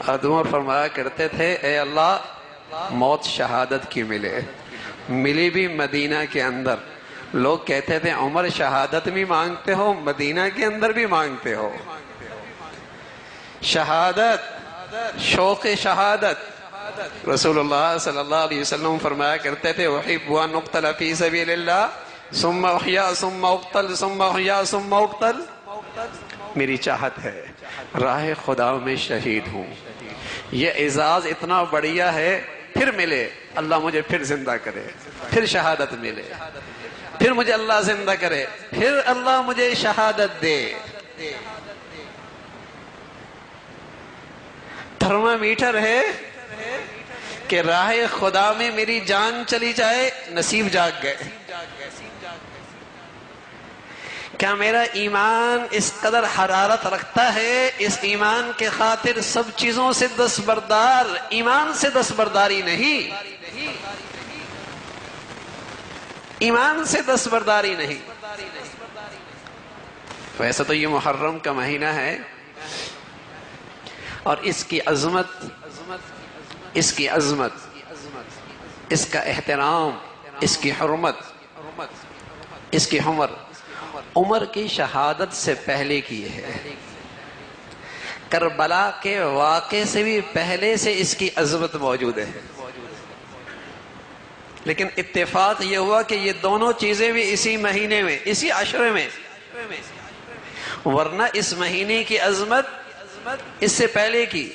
حضرت عمر فرمایا کرتے تھے اے اللہ موت شہادت کی ملے، ملی بھی مدینہ کے اندر۔ لوگ کہتے تھے عمر شہادت بھی مانگتے ہو، مدینہ کے اندر بھی مانگتے ہو۔ شہادت، شوق شہادت۔ رسول اللہ صلی اللہ علیہ وسلم فرمایا کرتے تھے احب ان اقتل فی سبیل اللہ ثم احیا ثم اقتل ثم احیا ثم اقتل۔ میری چاہت ہے راہ خدا میں شہید ہوں، یہ اعزاز اتنا بڑھیا ہے، پھر ملے اللہ مجھے پھر زندہ کرے، پھر شہادت ملے، پھر مجھے اللہ زندہ کرے، پھر اللہ مجھے شہادت دے۔ تھرمامیٹر ہے کہ راہ خدا میں میری جان چلی جائے، نصیب جاگ گئے۔ کیا میرا ایمان اس قدر حرارت رکھتا ہے اس ایمان کے خاطر سب چیزوں سے دستبردار، ایمان سے دستبرداری نہیں، ایمان سے دستبرداری نہیں۔ ویسے تو یہ محرم کا مہینہ ہے اور اس کی عظمت، اس کی عظمت، اس کا احترام، اس کی حرمت، اس کی عمر کی شہادت سے پہلے کی ہے، کربلا کے واقعے سے بھی پہلے سے اس کی عظمت موجود ہے۔ لیکن اتفاق یہ ہوا کہ یہ دونوں چیزیں بھی اسی مہینے میں، اسی عشرے میں، ورنہ اس مہینے کی عظمت اس سے پہلے کی۔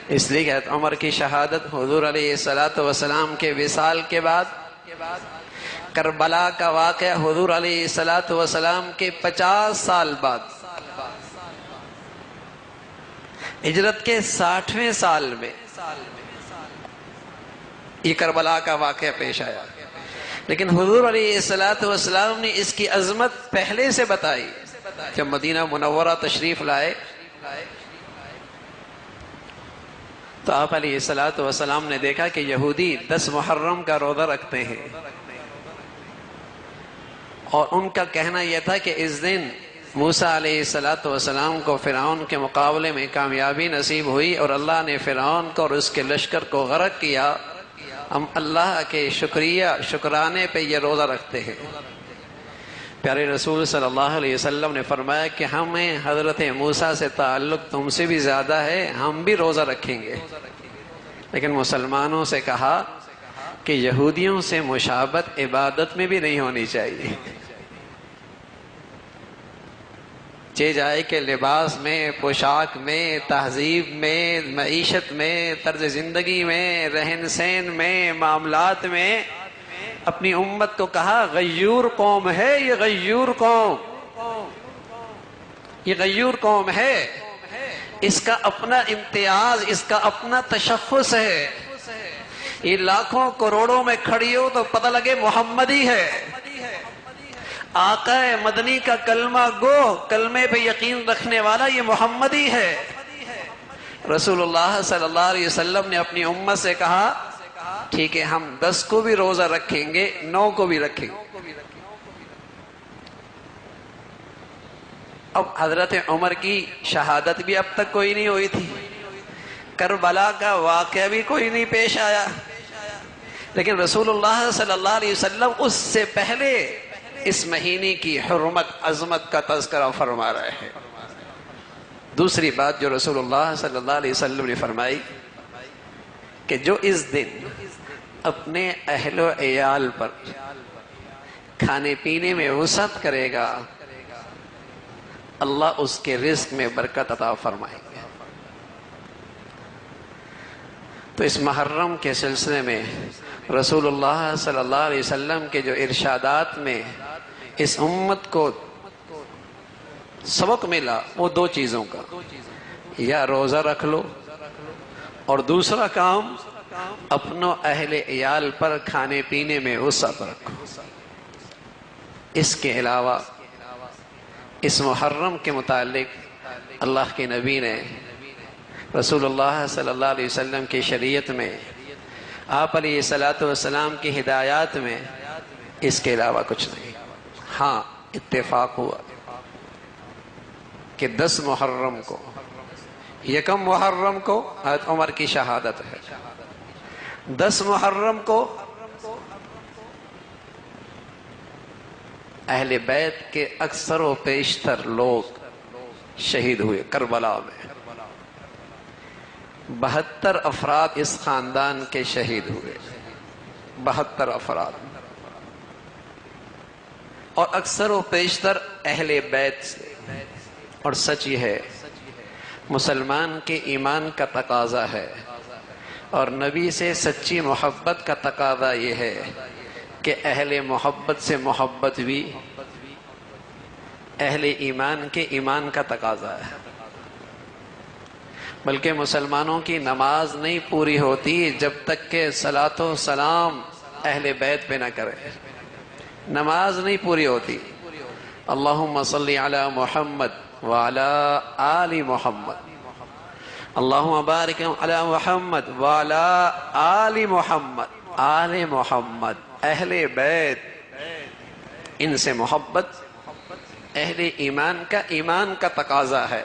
اس لیے کہ عمر کی شہادت حضور علیہ السلام کے وصال کے بعد، کربلا کا واقعہ حضور علیہ السلام کے 50 سال بعد، ہجرت کے 60ویں سال میں یہ کربلا کا واقعہ پیش آیا۔ لیکن حضور علیہ السلام نے اس کی عظمت پہلے سے بتائی۔ جب مدینہ منورہ تشریف لائے تو آپ علیہ السلام نے دیکھا کہ یہودی 10 محرم کا روزہ رکھتے ہیں، اور ان کا کہنا یہ تھا کہ اس دن موسیٰ علیہ السلام کو فرعون کے مقابلے میں کامیابی نصیب ہوئی اور اللہ نے فرعون کو اور اس کے لشکر کو غرق کیا۔ ہم اللہ کے شکرانے پہ یہ روزہ رکھتے ہیں۔ پیارے رسول صلی اللہ علیہ وسلم نے فرمایا کہ ہمیں حضرت موسیٰ سے تعلق تم سے بھی زیادہ ہے، ہم بھی روزہ رکھیں گے۔ لیکن مسلمانوں سے کہا کہ یہودیوں سے مشابہت عبادت میں بھی نہیں ہونی چاہیے۔ چہ جائے کہ لباس میں، پوشاک میں، تہذیب میں، معیشت میں، طرز زندگی میں، رہن سہن میں، معاملات میں، اپنی امت کو کہا غیور قوم ہے یہ، غیور قوم، یہ غیور قوم ہے، اس کا اپنا امتیاز، اس کا اپنا تشخص ہے۔ یہ لاکھوں کروڑوں میں کھڑی ہو تو پتہ لگے محمدی ہے، آقا مدنی کا کلمہ گو، کلمے پہ یقین رکھنے والا یہ محمدی ہے۔ رسول اللہ صلی اللہ علیہ وسلم نے اپنی امت سے کہا ٹھیک ہے ہم 10 کو بھی روزہ رکھیں گے، 9 کو بھی رکھیں گے۔ اب حضرت عمر کی شہادت بھی اب تک کوئی نہیں ہوئی تھی، کربلا کا واقعہ بھی کوئی نہیں پیش آیا، لیکن رسول اللہ صلی اللہ علیہ وسلم اس سے پہلے اس مہینے کی حرمت، عظمت کا تذکرہ فرما رہے ہیں۔ دوسری بات جو رسول اللہ صلی اللہ علیہ وسلم نے فرمائی کہ جو اس دن اپنے اہل و عیال پر کھانے پینے میں وسعت کرے گا اللہ اس کے رزق میں برکت عطا فرمائیں گے۔ تو اس محرم کے سلسلے میں رسول اللہ صلی اللہ علیہ وسلم کے جو ارشادات میں اس امت کو سبق ملا وہ 2 چیزوں کا، یا روزہ رکھ لو اور دوسرا کام اپنوں اہل عیال پر کھانے پینے میں وسعت رکھو۔ اس کے علاوہ اس محرم کے متعلق اللہ کے نبی نے رسول اللہ صلی اللہ علیہ وسلم کی شریعت میں، آپ علیہ السلام کی ہدایات میں اس کے علاوہ کچھ نہیں۔ ہاں اتفاق ہوا کہ 10 محرم کو یکم محرم کو حضرت عمر کی شہادت ہے، 10 محرم کو اہل بیت کے اکثر و بیشتر لوگ شہید ہوئے کربلا میں، 72 افراد اس خاندان کے شہید ہوئے، 72 افراد، اور اکثر و بیشتر اہل بیت سے۔ اور سچ یہ ہے مسلمان کے ایمان کا تقاضا ہے اور نبی سے سچی محبت کا تقاضا یہ ہے کہ اہل محبت سے محبت بھی اہل ایمان کے ایمان کا تقاضا ہے۔ بلکہ مسلمانوں کی نماز نہیں پوری ہوتی جب تک کہ صلاۃ و سلام اہل بیت پہ نہ کرے، نماز نہیں پوری ہوتی۔ اللہم صلی علی محمد وعلی آل محمد، اللہم بارک علی محمد وعلی آل محمد، آل محمد اہل بیت، ان سے محبت اہل ایمان کا تقاضا ہے۔